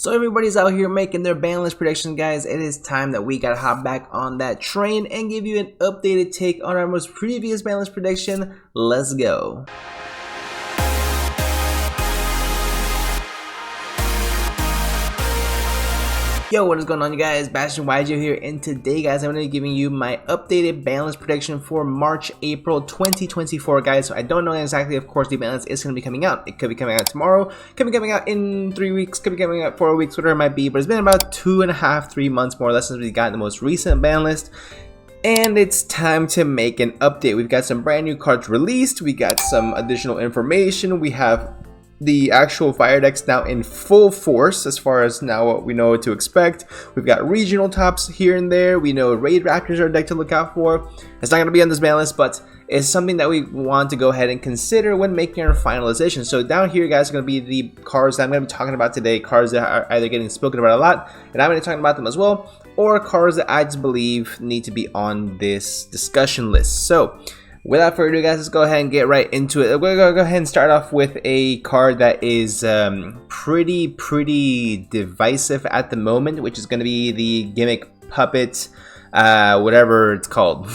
So everybody's out here making their banlist predictions, guys. It is time that we gotta hop back on that train and give you an updated take on our most previous banlist prediction. Let's go. Yo, what is going on, you guys? Bashtianygo here, and today, guys, I'm going to be giving you my updated banlist prediction for March-April 2024, guys. So I don't know exactly, of course, the banlist is going to be coming out. It could be coming out tomorrow, could be coming out in 3 weeks, could be coming out 4 weeks, whatever it might be. But it's been about 2.5, 3 months more or less since we got the most recent banlist. And it's time to make an update. We've got some brand new cards released. We got some additional information. We have the actual fire decks now in full force as far as now what we know what to expect. We've got regional tops here and there. We know Raid Raptors are a deck to look out for. It's not going to be on this ban list, but it's something that we want to go ahead and consider when making our finalization. So down here, guys, are going to be the cards that I'm going to be talking about today. Cards that are either getting spoken about a lot, and I'm going to be talking about them as well, or cards that I just believe need to be on this discussion list. So without further ado, guys, let's go ahead and get right into it. We're going to go ahead and start off with a card that is pretty divisive at the moment, which is going to be the Gimmick Puppet, whatever it's called.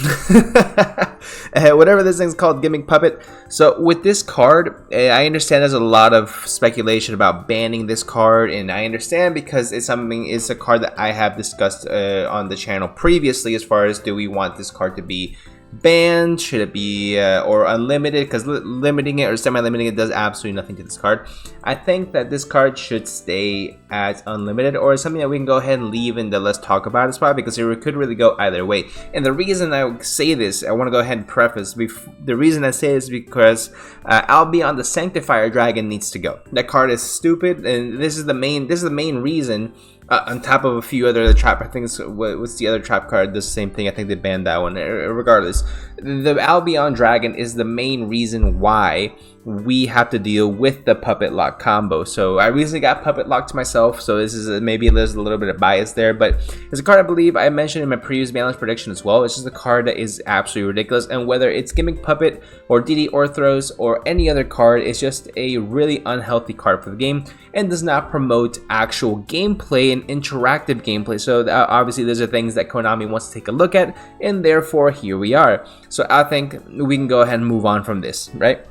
Whatever this thing's called, Gimmick Puppet. So with this card, I understand there's a lot of speculation about banning this card, and I understand because it's a card that I have discussed on the channel previously as far as do we want this card to be banned, should it be or unlimited, because limiting it or semi-limiting it does absolutely nothing to this card. I think that this card should stay at unlimited, or something that we can go ahead and leave in the let's talk about it spot, because it could really go either way. And the reason I say this, I want to go ahead and preface the reason I say this is because Albion the Sanctifier Dragon needs to go. That card is stupid, and this is the main reason. On top of a few other trap, I think what's the other trap card? The same thing. I think they banned that one. Regardless, the Albion Dragon is the main reason why we have to deal with the Puppet Lock combo. So I recently got Puppet Locked myself, so this is maybe there's a little bit of bias there, but it's a card I believe I mentioned in my previous balance prediction as well. It's just a card that is absolutely ridiculous, and whether it's Gimmick Puppet or DD Orthros or any other card, it's just a really unhealthy card for the game and does not promote actual gameplay and interactive gameplay. So obviously those are things that Konami wants to take a look at, and therefore here we are. So I think we can go ahead and move on from this, right?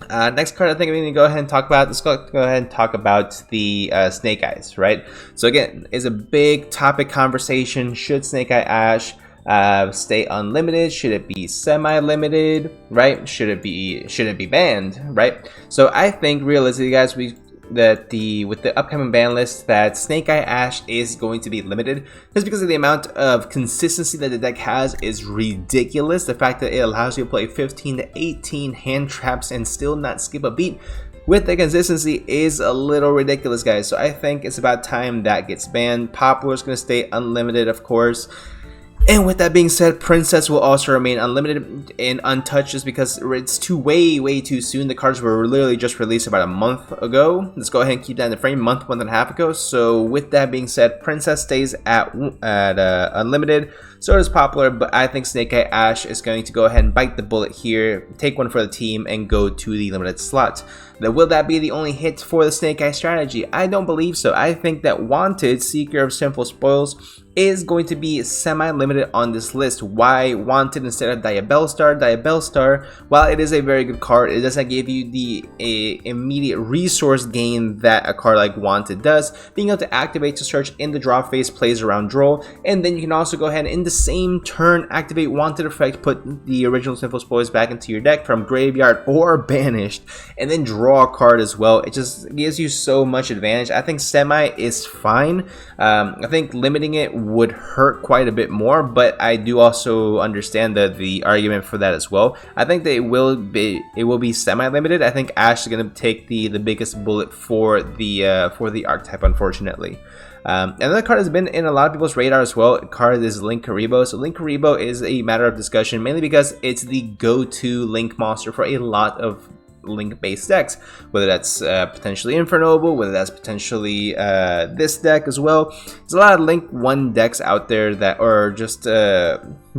Next card I think we need to go ahead and talk about. Let's go ahead and talk about the Snake Eyes, right? So again, it's a big topic conversation. Should Snake Eye Ash stay unlimited? Should it be semi-limited, right? Should it be banned, right? So I think realistically, guys, with the upcoming ban list, that Snake Eye Ash is going to be limited just because of the amount of consistency that the deck has is ridiculous. The fact that it allows you to play 15 to 18 hand traps and still not skip a beat with the consistency is a little ridiculous, guys. So I think it's about time that gets banned. Poplar is going to stay unlimited, of course. And with that being said, Princess will also remain unlimited and untouched just because it's way too soon. The cards were literally just released about a month ago. Let's go ahead and keep that in the frame, month and a half ago. So with that being said, Princess stays at unlimited. So does Poplar, but I think Snake Eye Ash is going to go ahead and bite the bullet here, take one for the team, and go to the limited slot. Now, will that be the only hit for the Snake Eye strategy? I don't believe so. I think that Wanted, Seeker of Sinful Spoils, is going to be semi-limited on this list. Why Wanted instead of Diabellstar? Diabellstar, while it is a very good card, it doesn't give you the immediate resource gain that a card like Wanted does. Being able to activate to search in the draw phase, plays around draw, and then you can also go ahead and in the same turn activate Wanted effect, put the original Sinful Spoils back into your deck from graveyard or banished, and then draw a card as well. It just gives you so much advantage. I think semi is fine. I think limiting it would hurt quite a bit more, but I do also understand the argument for that as well. I think that it will be semi-limited. I think Ash is going to take the biggest bullet for the archetype, unfortunately. Another card has been in a lot of people's radar as well. The card is Linkuriboh. So Linkuriboh is a matter of discussion, mainly because it's the go-to Link monster for a lot of link based decks, whether that's potentially Infernoble, whether that's potentially this deck as well. There's a lot of link 1 decks out there that are just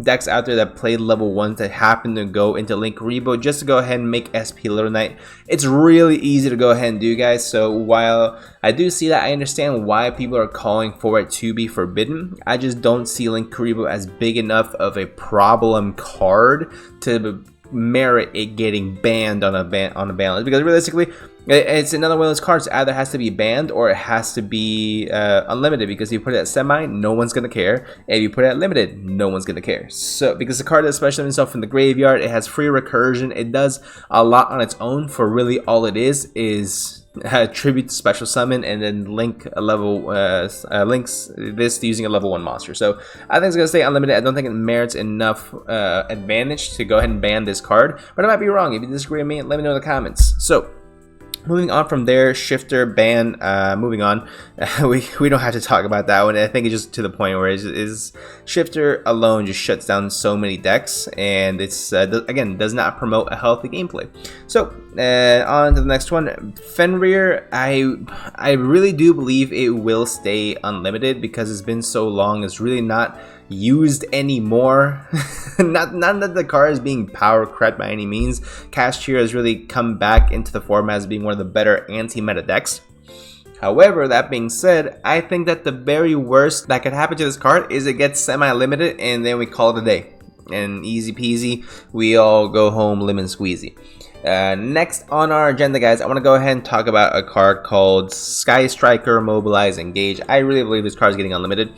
decks out there that play level 1 that happen to go into link rebo just to go ahead and make SP Little Knight. It's really easy to go ahead and do, guys. So while I do see that, I understand why people are calling for it to be forbidden. I just don't see link rebo as big enough of a problem card to merit it getting banned on a ban list, because realistically it's another one of those cards that either has to be banned or it has to be unlimited, because if you put it at semi, no one's gonna care. If you put it at limited, no one's gonna care. So because the card does special himself from the graveyard, it has free recursion, it does a lot on its own for really all it is tribute to special summon and then link a level links this using a level 1 monster. So I think it's gonna stay unlimited. I don't think it merits enough advantage to go ahead and ban this card, but I might be wrong. If you disagree with me, let me know in the comments. So moving on from there, shifter ban. Moving on, we don't have to talk about that one. I think it's just to the point where is shifter alone just shuts down so many decks, and it's again does not promote a healthy gameplay. So on to the next one, Fenrir. I really do believe it will stay unlimited because it's been so long. It's really not used anymore. not that the card is being power crept by any means. Kashtira has really come back into the format as being one of the better anti-meta decks. However, that being said, I think that the very worst that could happen to this card is it gets semi-limited and then we call it a day. And easy peasy, we all go home lemon squeezy. Next on our agenda, guys, I want to go ahead and talk about a card called Sky Striker Mobilize Engage. I really believe this card is getting unlimited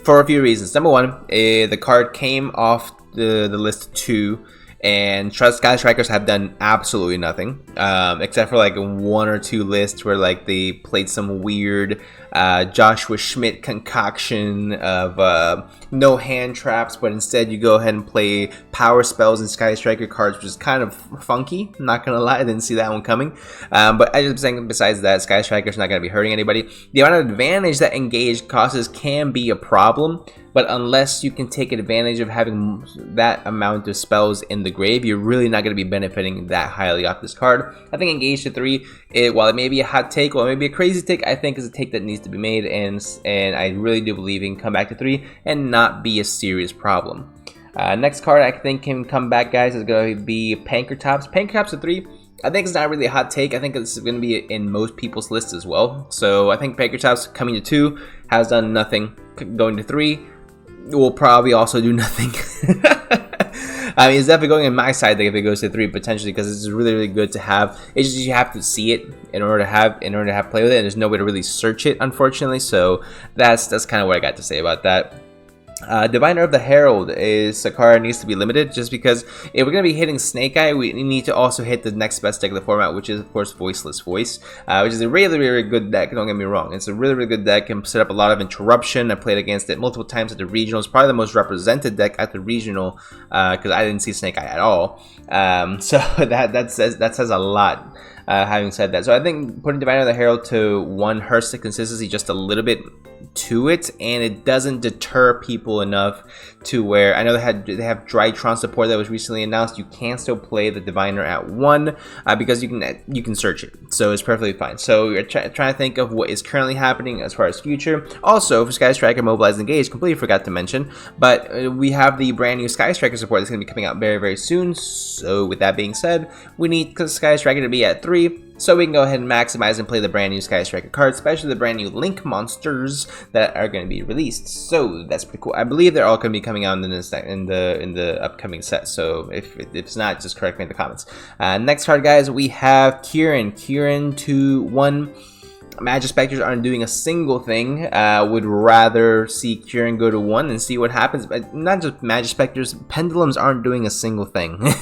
for a few reasons. Number one, the card came off the list 2, and Sky Strikers have done absolutely nothing, except for like 1 or 2 lists where like they played some weird Joshua Schmidt concoction of no hand traps, but instead you go ahead and play power spells and Sky Striker cards, which is kind of funky. I'm not gonna lie, I didn't see that one coming. But I just think besides that, Sky Striker's not gonna be hurting anybody. The amount of advantage that Engage causes can be a problem, but unless you can take advantage of having that amount of spells in the grave, you're really not going to be benefiting that highly off this card. I think Engage to 3, while it may be a hot take, while it may be a crazy take, I think is a take that needs to be made, and I really do believe it can come back to 3 and not be a serious problem. Next card I think can come back, guys, is going to be Pankratops. Pankratops to 3. I think it's not really a hot take. I think it's going to be in most people's lists as well. So I think Pankratops coming to 2 has done nothing. Going to 3 will probably also do nothing. I mean, it's definitely going in my side if it goes to 3 potentially, because it's really good to have. It's just you have to see it in order to have play with it, and there's no way to really search it, unfortunately. So that's kind of what I got to say about that. Diviner of the Herald is a card that needs to be limited, just because if we're going to be hitting Snake Eye, we need to also hit the next best deck of the format, which is of course Voiceless Voice, which is a really good deck. Don't get me wrong, it's a really good deck. Can set up a lot of interruption. I played against it multiple times at the regional. It's probably the most represented deck at the regional, because I didn't see Snake Eye at all. So that says a lot. Having said that, so I think putting Diviner of the Herald to 1 hurts the consistency just a little bit to it, and it doesn't deter people enough to where I know they have Drytron support that was recently announced. You can still play the Diviner at 1 because you can search it, so it's perfectly fine. So you're trying to think of what is currently happening as far as future. Also, for Sky Striker Mobilize Engage, completely forgot to mention, but we have the brand new Sky Striker support that's going to be coming out very soon. So with that being said, we need Sky Striker to be at 3. So we can go ahead and maximize and play the brand new Sky Striker cards, especially the brand new Link monsters that are going to be released. So that's pretty cool. I believe they're all going to be coming out in the upcoming set. So if it's not, just correct me in the comments. Next card, guys, we have Kieran. Kieran to 1. Magic Specters aren't doing a single thing. Would rather see Kieran go to 1 and see what happens. But not just Magic Specters, Pendulums aren't doing a single thing.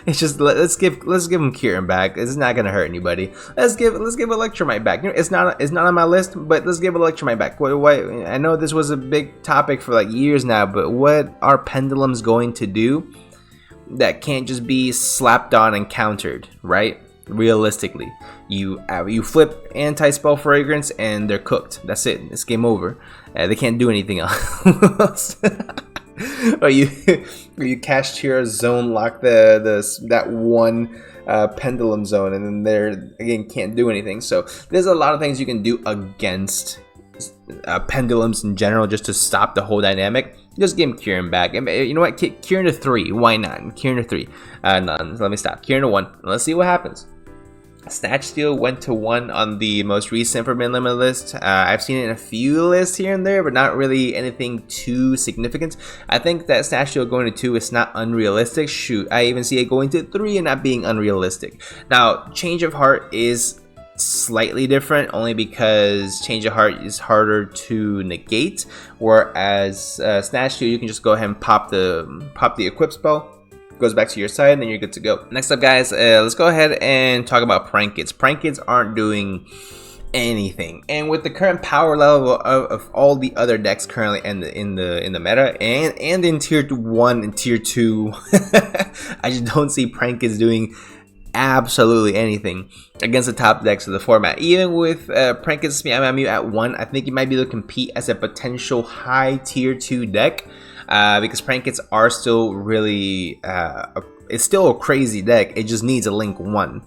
It's just let's give him Kieran back. It's not gonna hurt anybody. Let's give Electromite back. You know, it's not on my list, but let's give Electromite back. What I know this was a big topic for like years now, but what are Pendulums going to do that can't just be slapped on and countered, right? Realistically, you flip anti-spell fragrance and they're cooked. That's it. It's game over. They can't do anything else. Or you Kashtira zone lock that one pendulum zone, and then they're again can't do anything. So there's a lot of things you can do against pendulums in general just to stop the whole dynamic. Just give him Kieran back. And you know what? Kieran to 3. Why not? Kieran to 3. None. Let me stop. Kieran to 1. Let's see what happens. Snatch Steal went to 1 on the most recent Forbidden Limited list. I've seen it in a few lists here and there, but not really anything too significant. I think that Snatch Steal going to 2 is not unrealistic. Shoot, I even see it going to 3 and not being unrealistic. Now, Change of Heart is slightly different, only because Change of Heart is harder to negate, whereas Snatch Steal, you can just go ahead and pop the equip spell. Goes back to your side, and then you're good to go. Next up, guys, let's go ahead and talk about prank kits. Prank kits aren't doing anything, and with the current power level of all the other decks currently in the meta and in tier 1 and tier 2, I just don't see prank kits doing absolutely anything against the top decks of the format. Even with prank kits Spammu at 1, I think you might be able to compete as a potential high tier 2 deck. Because prank kits are still really, it's still a crazy deck. It just needs a link 1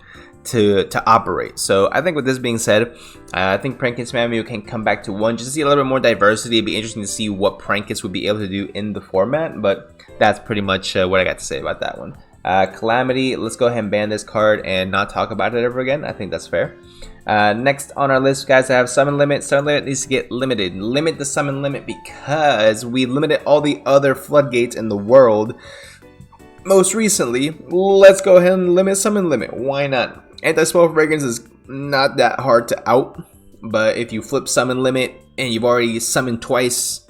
to operate. So I think with this being said, I think prank kits Spammu can come back to 1 just to see a little bit more diversity. It'd be interesting to see what prank kits would be able to do in the format, but that's pretty much what I got to say about that one. Calamity, let's go ahead and ban this card and not talk about it ever again. I think that's fair. Next on our list, guys, I have Summon Limit. Summon Limit needs to get limited. Limit the Summon Limit because we limited all the other floodgates in the world. Most recently, let's go ahead and limit Summon Limit. Why not? Anti-Spell Fragrance is not that hard to out, but if you flip Summon Limit and you've already summoned twice,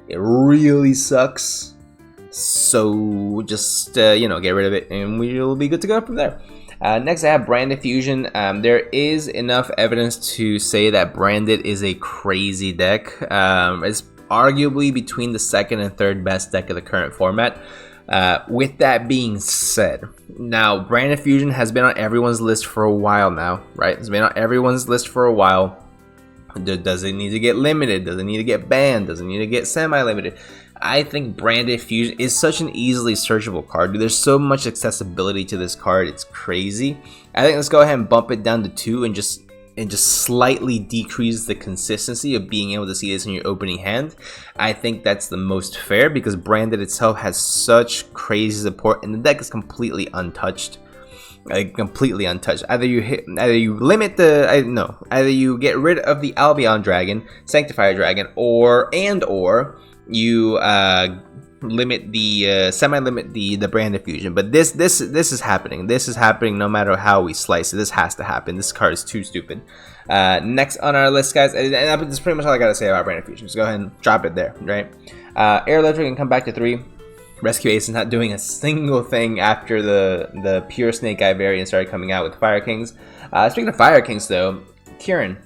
it really sucks. So just, you know, get rid of it and we'll be good to go from there. Next, I have Branded Fusion. There is enough evidence to say that Branded is a crazy deck. It's arguably between the second and third best deck of the current format. With that being said, now Branded Fusion has been on everyone's list for a while now, right? It's been on everyone's list for a while. Does it need to get limited? Does it need to get banned? Does it need to get semi-limited? I think Branded Fusion is such an easily searchable card. Dude, there's so much accessibility to this card. It's crazy. I think let's go ahead and bump it down to 2 and just slightly decrease the consistency of being able to see this in your opening hand. I think that's the most fair because Branded itself has such crazy support and the deck is completely untouched. Completely untouched. Either you limit the either you get rid of the Albion Dragon, Sanctifier Dragon, or you limit the semi-limit the Branded Fusion. But this is happening. This is happening no matter how we slice it. This has to happen. This card is too stupid. Next on our list, guys, and that's pretty much all I gotta say about Branded Fusion. Just go ahead and drop it there, right? Air Electric can come back to 3. Rescue Ace is not doing a single thing after the pure Snake Eye variant started coming out with Fire Kings. Speaking of Fire Kings, though, Kieran,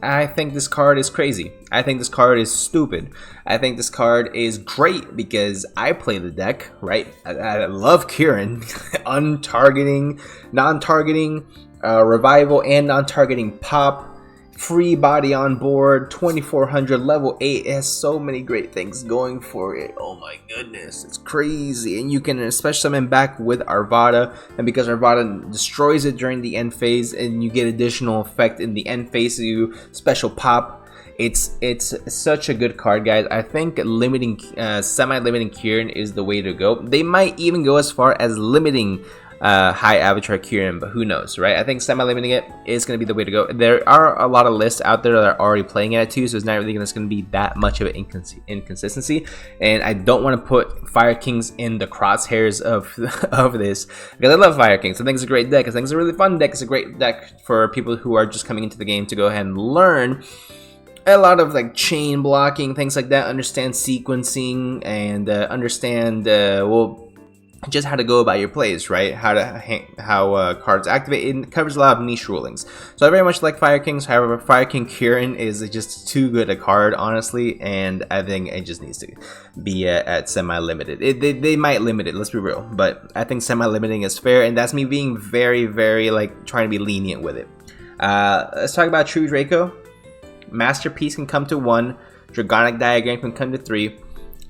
I think this card is crazy. I think this card is stupid. I think this card is great because I play the deck, right? I love Kieran. Untargeting, non-targeting, revival, and non-targeting pop. Free body on board, 2400, level 8. It has so many great things going for it. Oh my goodness, it's crazy. And you can especially summon back with Arvada, and because Arvada destroys it during the end phase and you get additional effect in the end phase, so you special pop. It's such a good card, guys. I think limiting semi-limiting Kieran is the way to go. They might even go as far as limiting high avatar Kieran, but who knows, right? I think semi-limiting it is going to be the way to go. There are a lot of lists out there that are already playing it too, so it's not really going to be that much of an inconsistency. And I don't want to put Fire Kings in the crosshairs of this because I love Fire Kings. I think it's a great deck. I think it's a really fun deck. It's a great deck for people who are just coming into the game to go ahead and learn a lot of like chain blocking, things like that. Understand sequencing and understand well, just how to go about your plays, right? How cards activate. It covers a lot of niche rulings. So I very much like Fire Kings. However, Fire King Kieran is just too good a card, honestly, and I think it just needs to be at semi-limited. They might limit it, let's be real, but I think semi-limiting is fair, and that's me being very, very like trying to be lenient with it. Let's talk about True Draco. Masterpiece can come to 1. Dragonic Diagram can come to 3,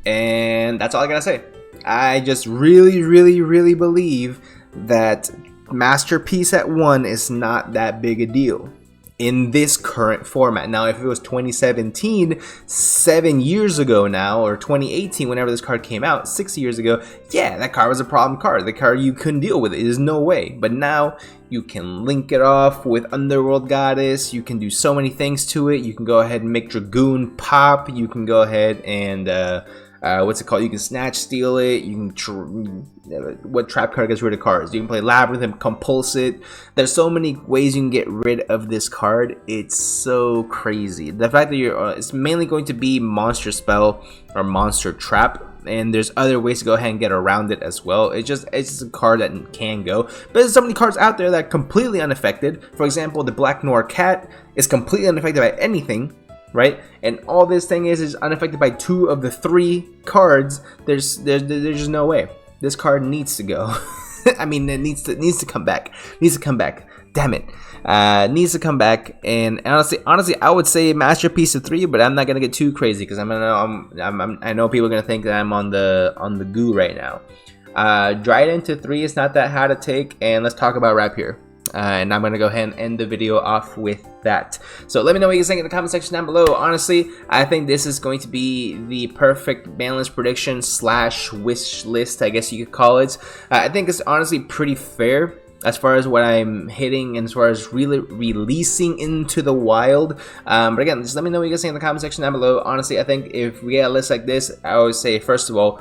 and that's all I gotta say. I just really, really, really believe that Masterpiece at 1 is not that big a deal in this current format. Now, if it was 2017, 7 years ago now, or 2018, whenever this card came out, 6 years ago, yeah, that card was a problem card. The card you couldn't deal with it. There's no way. But now you can link it off with Underworld Goddess. You can do so many things to it. You can go ahead and make Dragoon pop. You can go ahead and what's it called? You can snatch steal it. You can what trap card gets rid of cards? You can play Labyrinth and compulse it. There's so many ways you can get rid of this card. It's so crazy. The fact that it's mainly going to be monster spell or monster trap, and there's other ways to go ahead and get around it as well. It's just a card that can go. But there's so many cards out there that are completely unaffected. For example, the Black Noir Cat is completely unaffected by anything, right? And all this thing is unaffected by 2 of the 3 cards. There's just no way. This card needs to go. I mean, it needs to come back. Needs to come back. Damn it. Needs to come back. And honestly, I would say Masterpiece of 3, but I'm not gonna get too crazy because I know people are gonna think that I'm on the goo right now. Dry it into 3 is not that hard to take, and let's talk about Rapier. And I'm going to go ahead and end the video off with that. So let me know what you think in the comment section down below. Honestly, I think this is going to be the perfect Banlist prediction / wish list, I guess you could call it. I think it's honestly pretty fair as far as what I'm hitting and as far as really releasing into the wild. But again, just let me know what you guys think in the comment section down below. Honestly, I think if we get a list like this, I always say, first of all,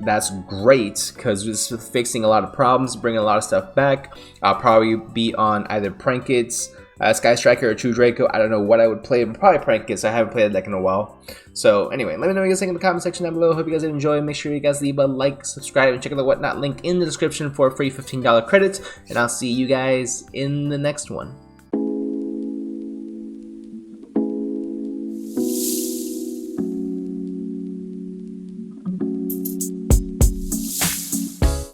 that's great because it's fixing a lot of problems, bringing a lot of stuff back. I'll probably be on either Prankits, Sky Striker, or True Draco. I don't know what I would play, but probably Prankits. I haven't played that deck in a while. So anyway, let me know what you guys think in the comment section down below. Hope you guys enjoy. Make sure you guys leave a like, subscribe, and check out the Whatnot link in the description for a free $15 credit. And I'll see you guys in the next one.